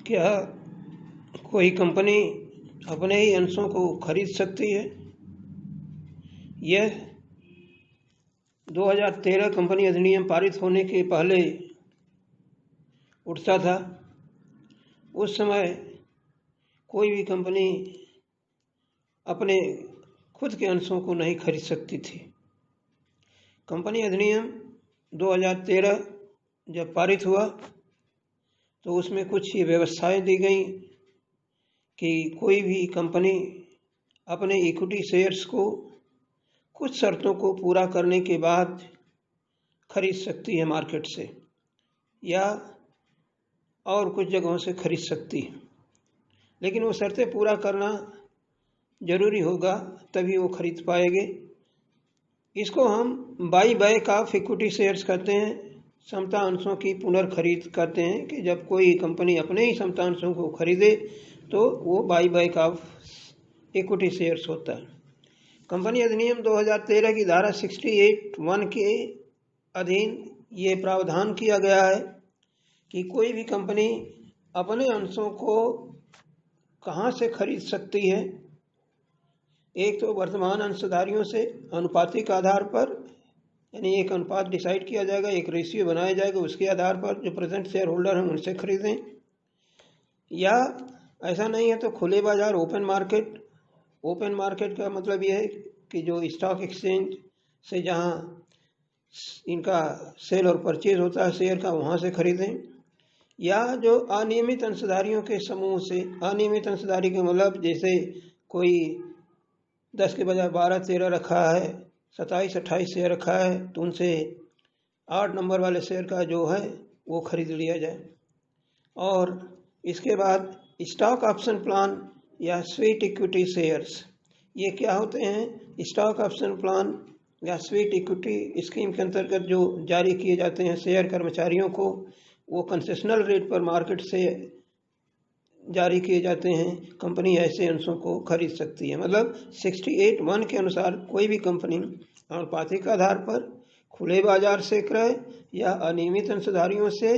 क्या कोई कंपनी अपने ही अंशों को खरीद सकती है? यह 2013 कंपनी अधिनियम पारित होने के पहले उठता था। उस समय कोई भी कंपनी अपने खुद के अंशों को नहीं खरीद सकती थी। कंपनी अधिनियम 2013 जब पारित हुआ तो उसमें कुछ ये व्यवस्थाएं दी गई कि कोई भी कंपनी अपने इक्विटी शेयर्स को कुछ शर्तों को पूरा करने के बाद खरीद सकती है मार्केट से, या और कुछ जगहों से खरीद सकती है, लेकिन वो शर्तें पूरा करना जरूरी होगा, तभी वो खरीद पाएंगे। इसको हम by back of equity shares कहते हैं, समता अंशों की पुनर्खरीद कहते हैं कि जब कोई कंपनी अपने ही समता अंशों को खरीदे तो वो by back of equity shares होता है। कंपनी अधिनियम 2013 की धारा 68(1) के अधीन ये प्रावधान किया गया है कि कोई भी कंपनी अपने अंशों को कहाँ से खरीद सकती है। एक तो वर्तमान अंशधारियों से अनुपातिक आधार पर, यानी एक अनुपात डिसाइड किया जाएगा, एक रेशियो बनाया जाएगा, उसके आधार पर जो प्रेजेंट शेयर होल्डर हैं उनसे खरीदें, या ऐसा नहीं है तो खुले बाजार ओपन मार्केट। ओपन मार्केट का मतलब यह है कि जो स्टॉक एक्सचेंज से जहां इनका सेल और परचेज होता है शेयर का, वहां से खरीदें, या जो अनियमित अंशधारियों के समूह से। अनियमित अंशधारी का मतलब जैसे कोई 10 के बजाय 12-13 रखा है, 27-28 शेयर रखा है, तो उनसे 8 नंबर वाले शेयर का जो है वो खरीद लिया जाए। और इसके बाद स्टॉक ऑप्शन प्लान या स्वीट इक्विटी शेयर्स, ये क्या होते हैं? स्टॉक ऑप्शन प्लान या स्वीट इक्विटी स्कीम के अंतर्गत जो जारी किए जाते हैं शेयर कर्मचारियों को, वो कंसेशनल रेट पर मार्केट से जारी किए जाते हैं। कंपनी ऐसे अंशों को खरीद सकती है। मतलब 68(1) के अनुसार कोई भी कंपनी अनुपातिक आधार पर खुले बाजार से क्रय या अनियमित अंशधारियों से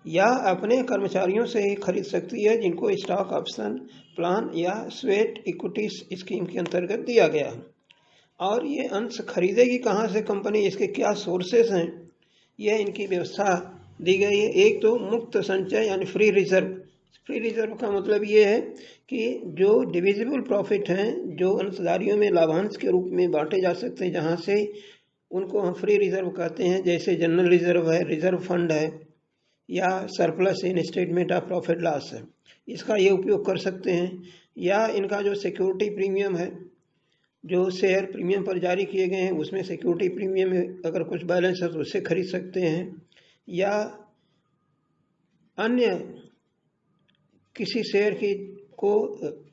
या अपने कर्मचारियों से ही खरीद सकती है, जिनको स्टॉक ऑप्शन प्लान या स्वेट इक्विटी स्कीम के अंतर्गत दिया गया है। और ये अंश खरीदेगी कहाँ से कंपनी, इसके क्या सोर्सेस हैं, यह इनकी व्यवस्था दी गई है। एक तो मुक्त संचय यानी फ्री रिजर्व। फ्री रिजर्व का मतलब ये है कि जो डिविजिबल प्रॉफिट हैं, जो अंशधारियों में लाभांश के रूप में बांटे जा सकते हैं, जहाँ से उनको हम फ्री रिजर्व कहते हैं, जैसे जनरल रिजर्व है, रिजर्व फंड है, या surplus in statement of profit loss है, इसका ये उपयोग कर सकते हैं। या इनका जो सिक्योरिटी प्रीमियम है, जो शेयर प्रीमियम पर जारी किए गए हैं, उसमें सिक्योरिटी प्रीमियम में अगर कुछ बैलेंस है तो उससे खरीद सकते हैं, या अन्य किसी शेयर की को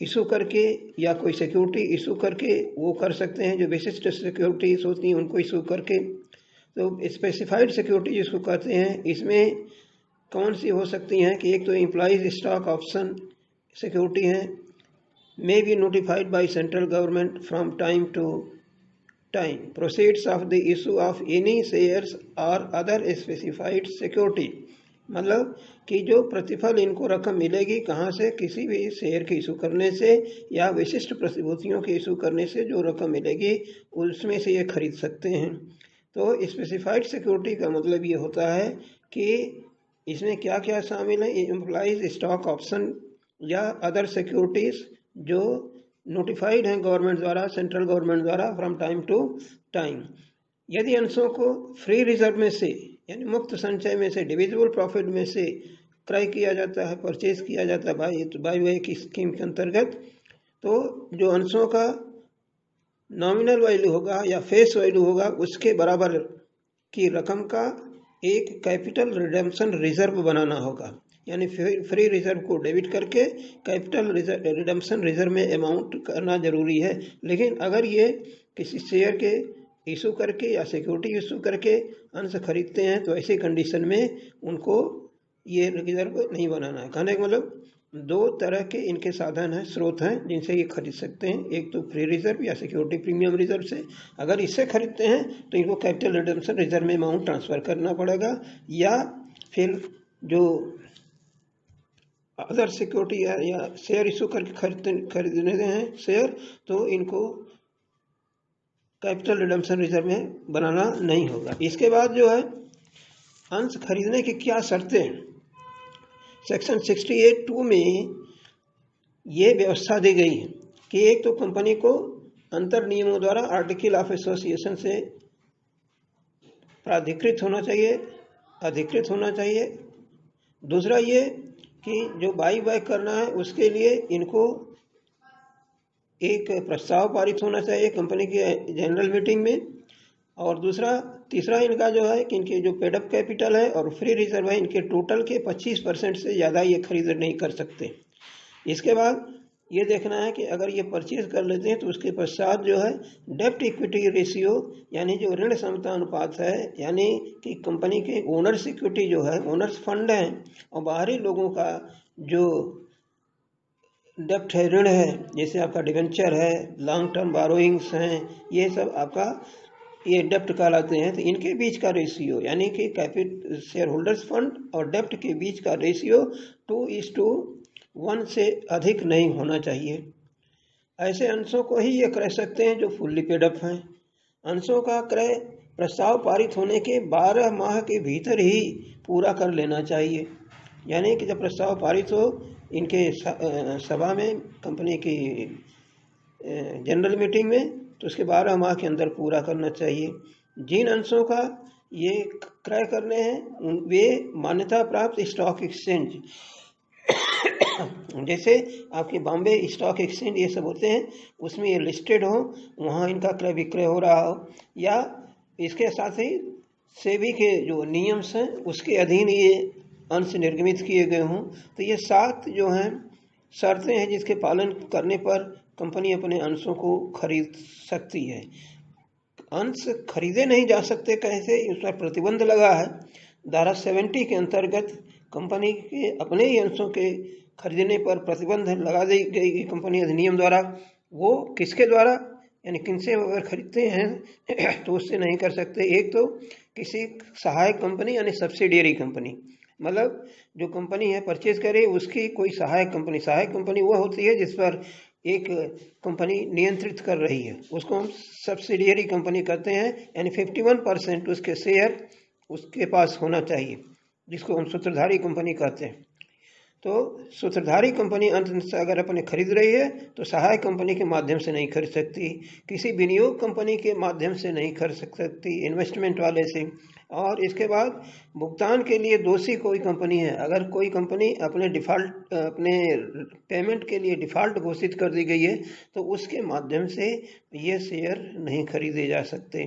इशू करके या कोई सिक्योरिटी इशू करके वो कर सकते हैं। जो विशिष्ट सिक्योरिटीज होती हैं उनको इशू करके, तो स्पेसिफाइड सिक्योरिटी जिसको कहते हैं, इसमें कौन सी हो सकती हैं कि एक तो एम्प्लॉइज स्टॉक ऑप्शन सिक्योरिटी हैं, may be notified by central government from time to time, proceeds of the issue of any shares or other specified security। मतलब कि जो प्रतिफल इनको रकम मिलेगी कहाँ से, किसी भी शेयर के इशू करने से या विशिष्ट प्रतिभूतियों के इशू करने से जो रकम मिलेगी उसमें से ये खरीद सकते हैं। तो स्पेसिफाइड सिक्योरिटी का मतलब ये होता है कि इसमें क्या क्या शामिल है। एम्प्लॉइज स्टॉक ऑप्शन या अदर सिक्योरिटीज जो नोटिफाइड हैं गवर्नमेंट द्वारा, सेंट्रल गवर्नमेंट द्वारा, फ्रॉम टाइम टू टाइम। यदि अंशों को फ्री रिजर्व में से यानी मुक्त संचय में से, डिविजिबल प्रॉफिट में से क्रय किया जाता है, परचेज किया जाता है बाई बैक स्कीम के अंतर्गत, तो जो अंशों का नॉमिनल वैल्यू होगा या फेस वैल्यू होगा, उसके बराबर की रकम का एक कैपिटल रिडेम्पशन रिजर्व बनाना होगा। यानी फ्री रिजर्व को डेबिट करके कैपिटल रिडेम्पशन रिजर्व में अमाउंट करना जरूरी है। लेकिन अगर ये किसी शेयर के इशू करके या सिक्योरिटी इशू करके अंश खरीदते हैं तो ऐसी कंडीशन में उनको ये रिजर्व नहीं बनाना है। कहने का मतलब दो तरह के इनके साधन हैं, स्रोत हैं जिनसे ये खरीद सकते हैं। एक तो फ्री रिजर्व या सिक्योरिटी प्रीमियम रिजर्व से, अगर इससे खरीदते हैं तो इनको कैपिटल रिडेम्पशन रिजर्व में अमाउंट ट्रांसफ़र करना पड़ेगा, या फिर जो अदर सिक्योरिटी या शेयर इशू करके खरीदने हैं शेयर, तो इनको कैपिटल रिडम्पशन रिजर्व में बनाना नहीं होगा। इसके बाद जो है अंश खरीदने की क्या शर्तें, सेक्शन 68(2) में ये व्यवस्था दी गई है कि एक तो कंपनी को अंतर नियमों द्वारा आर्टिकल ऑफ एसोसिएशन से प्राधिकृत होना चाहिए, अधिकृत होना चाहिए। दूसरा ये कि जो बाई बैक करना है उसके लिए इनको एक प्रस्ताव पारित होना चाहिए कंपनी की जनरल मीटिंग में। और तीसरा इनका जो है कि इनके जो पेडअप कैपिटल है और फ्री रिजर्व है, इनके टोटल के 25% से ज़्यादा ये खरीद नहीं कर सकते। इसके बाद ये देखना है कि अगर ये परचेज कर लेते हैं तो उसके पश्चात जो है डेप्ट इक्विटी रेशियो, यानी जो ऋण क्षमता अनुपात है, यानी कि कंपनी के ओनर्स इक्विटी जो है, ओनर्स फंड हैं और बाहरी लोगों का जो डेप्ट है, ऋण है, जैसे आपका डिवेंचर है, लॉन्ग टर्म बारोइंग्स हैं, ये सब आपका ये डेप्ट कहलाते हैं। तो इनके बीच का रेशियो, यानी कि कैपिटल शेयर होल्डर्स फंड और डेप्ट के बीच का रेशियो 2:1 से अधिक नहीं होना चाहिए। ऐसे अंशों को ही ये कह सकते हैं जो फुल्ली पेड अप हैं। अंशों का क्रय प्रस्ताव पारित होने के 12 माह के भीतर ही पूरा कर लेना चाहिए, यानी कि जब प्रस्ताव पारित हो इनके सभा में, कंपनी की जनरल मीटिंग में, तो उसके 12 माह के अंदर पूरा करना चाहिए। जिन अंशों का ये क्रय करने हैं वे मान्यता प्राप्त स्टॉक एक्सचेंज जैसे आपके बॉम्बे स्टॉक एक्सचेंज ये सब होते हैं, उसमें ये लिस्टेड हो, वहाँ इनका क्रय विक्रय हो रहा हो, या इसके साथ ही सेबी के जो नियम्स हैं उसके अधीन ये अंश निर्गमित किए गए हों। तो ये 7 जो हैं शर्तें हैं जिसके पालन करने पर कंपनी अपने अंशों को खरीद सकती है। अंश खरीदे नहीं जा सकते कैसे, इस पर प्रतिबंध लगा है। धारा 70 के अंतर्गत कंपनी के अपने ही अंशों के खरीदने पर प्रतिबंध लगा दी गई कंपनी अधिनियम द्वारा। वो किसके द्वारा, यानी किनसे अगर खरीदते हैं तो उससे नहीं कर सकते। एक तो किसी सहायक कंपनी यानी सब्सिडियरी कंपनी, मतलब जो कंपनी है परचेज करे उसकी कोई सहायक कंपनी वह होती है जिस पर एक कंपनी नियंत्रित कर रही है, उसको हम सब्सिडियरी कंपनी कहते हैं। यानी 51% उसके शेयर उसके पास होना चाहिए, जिसको हम सूत्रधारी कंपनी कहते हैं। तो सूत्रधारी कंपनी अंत से अगर अपने खरीद रही है तो सहायक कंपनी के माध्यम से नहीं खरीद सकती, किसी विनियोग कंपनी के माध्यम से नहीं खरीद सकती, इन्वेस्टमेंट वाले से। और इसके बाद भुगतान के लिए दोषी कोई कंपनी है, अगर कोई कंपनी अपने पेमेंट के लिए डिफ़ॉल्ट घोषित कर दी गई है तो उसके माध्यम से ये शेयर नहीं खरीदे जा सकते।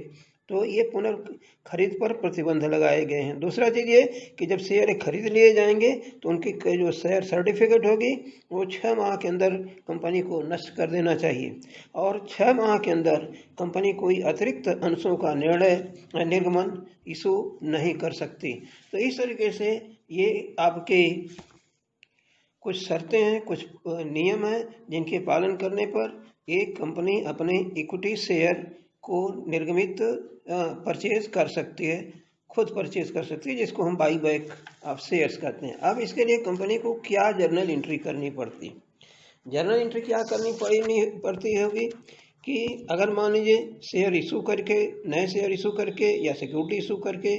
तो ये पुनर्खरीद पर प्रतिबंध लगाए गए हैं। दूसरा चीज़ ये कि जब शेयर खरीद लिए जाएंगे तो उनकी जो शेयर सर्टिफिकेट होगी वो 6 माह के अंदर कंपनी को नष्ट कर देना चाहिए, और 6 माह के अंदर कंपनी कोई अतिरिक्त अंशों का निर्गमन इशू नहीं कर सकती। तो इस तरीके से ये आपके कुछ शर्तें हैं, कुछ नियम हैं जिनके पालन करने पर एक कंपनी अपने इक्विटी शेयर को निर्गमित परचेज कर सकती है, खुद परचेज कर सकती है, जिसको हम बाई बैक ऑफ शेयर्स कहते हैं। अब इसके लिए कंपनी को क्या जर्नल एंट्री करनी पड़ती है? जर्नल एंट्री क्या करनी पड़ती होगी कि अगर मान लीजिए शेयर इशू करके, नए शेयर इशू करके या सिक्योरिटी इशू करके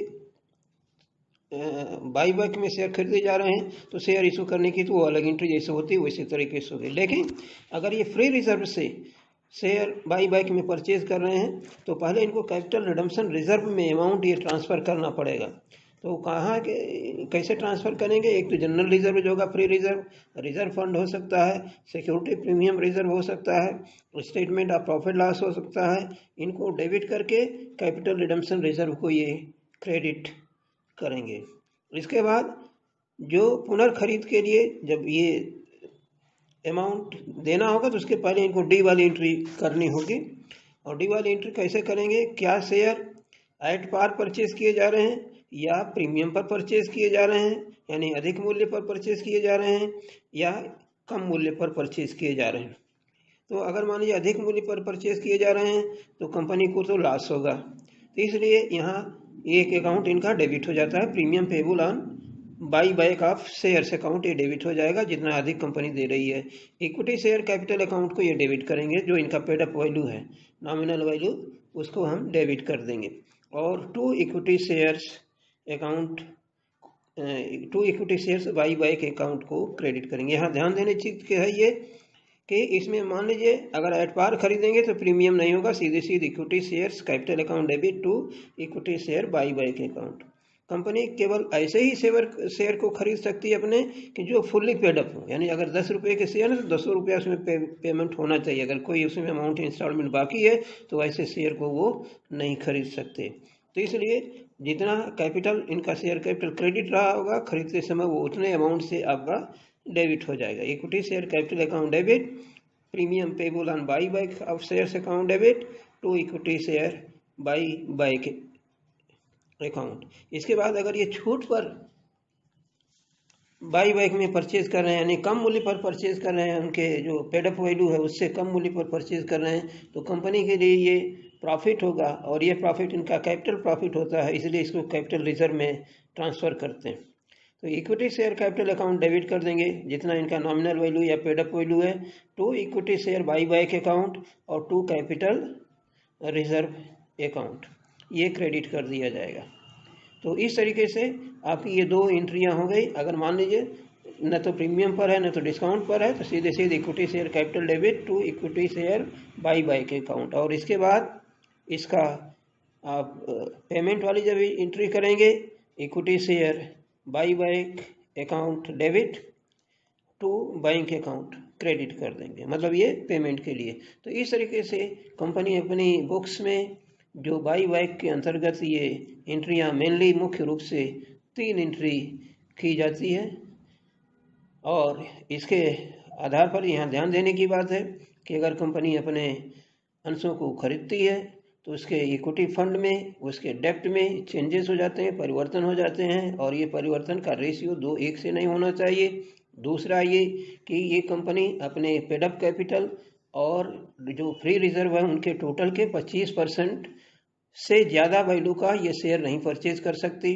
बाई बैक में शेयर खरीदे जा रहे हैं तो शेयर इशू करने की तो वो अलग एंट्री जैसे होती है वैसे तरीके से होगी। लेकिन अगर ये फ्री रिजर्व से शेयर बाई बैक में परचेज कर रहे हैं तो पहले इनको कैपिटल रिडम्पशन रिजर्व में अमाउंट ये ट्रांसफ़र करना पड़ेगा। तो कहाँ के कैसे ट्रांसफ़र करेंगे? एक तो जनरल रिजर्व जो होगा, फ्री रिजर्व फंड हो सकता है, सिक्योरिटी प्रीमियम रिजर्व हो सकता है, स्टेटमेंट ऑफ प्रॉफिट लॉस हो सकता है। इनको डेबिट करके कैपिटल रिडम्पशन रिजर्व को ये क्रेडिट करेंगे। इसके बाद जो पुनर्खरीद के लिए जब ये अमाउंट देना होगा तो उसके पहले इनको डी वाली एंट्री करनी होगी। और डी वाली एंट्री कैसे करेंगे? क्या शेयर एट पार परचेज किए जा रहे हैं या प्रीमियम पर परचेज किए जा रहे हैं, यानी अधिक मूल्य पर परचेज किए जा रहे हैं, या कम मूल्य पर परचेज किए जा रहे हैं। तो अगर मान लीजिए अधिक मूल्य पर परचेज किए जा रहे हैं तो कंपनी को तो लॉस होगा, तो इसलिए यहाँ एक अकाउंट इनका डेबिट हो जाता है, premium payable on buy back of shares account ये डेबिट हो जाएगा जितना अधिक कंपनी दे रही है। इक्विटी शेयर कैपिटल अकाउंट को ये डेबिट करेंगे, जो इनका पेड अप वैल्यू है, नॉमिनल वैल्यू, उसको हम डेबिट कर देंगे। और to equity shares account, to equity shares buy back account को क्रेडिट करेंगे। यहाँ ध्यान देने चीज है ये कि इसमें मान लीजिए अगर एट पार खरीदेंगे तो प्रीमियम नहीं होगा, सीधे सीधे equity shares capital account debit to equity share buy back account. Company केवल ऐसे ही शेयर को खरीद सकती है अपने कि जो फुल्ली पेड अप हो, यानी अगर 10 रुपये के शेयर है तो 200 रुपया उसमें पेमेंट होना चाहिए। अगर कोई उसमें अमाउंट इंस्टॉलमेंट बाकी है तो ऐसे शेयर को वो नहीं खरीद सकते। तो इसलिए जितना कैपिटल इनका शेयर कैपिटल क्रेडिट रहा होगा खरीदते समय, वो उतने अमाउंट से आपका डेबिट हो जाएगा। Equity share capital account debit, premium payable on buy back of shares account debit to equity share buy back account. इसके बाद अगर ये छूट पर बाई बैक में परचेज कर रहे हैं, यानी कम मूल्य पर परचेज कर रहे हैं, उनके जो पेड अप वैल्यू है उससे कम मूल्य पर परचेज कर रहे हैं, तो कंपनी के लिए ये प्रॉफिट होगा और ये प्रॉफिट इनका कैपिटल प्रॉफिट होता है, इसलिए इसको कैपिटल रिजर्व में ट्रांसफ़र करते हैं। तो equity share capital account debit कर देंगे जितना इनका नॉमिनल वैल्यू या पेड अप वैल्यू है, to equity share buy back account और टू कैपिटल रिजर्व अकाउंट, ये क्रेडिट कर दिया जाएगा। तो इस तरीके से आपकी ये दो एंट्रियां हो गई। अगर मान लीजिए न तो प्रीमियम पर है न तो डिस्काउंट पर है, तो सीधे सीधे equity share capital debit to equity share buy back account, और इसके बाद इसका आप पेमेंट वाली जब एंट्री करेंगे, equity share buy back account debit to bank account credit कर देंगे, मतलब ये पेमेंट के लिए। तो इस तरीके से कंपनी अपनी बुक्स में जो बाई बैक के अंतर्गत ये एंट्रियां मेनली मुख्य रूप से 3 एंट्री की जाती है, और इसके आधार पर यहाँ ध्यान देने की बात है कि अगर कंपनी अपने अंशों को खरीदती है तो उसके इक्विटी फंड में, उसके डेप्ट में चेंजेस हो जाते हैं, परिवर्तन हो जाते हैं, और ये परिवर्तन का रेशियो 2:1 से नहीं होना चाहिए। दूसरा ये कि ये कंपनी अपने पेडअप कैपिटल और जो फ्री रिजर्व है उनके टोटल के 25% से ज़्यादा वैल्यू का ये शेयर नहीं परचेज कर सकती।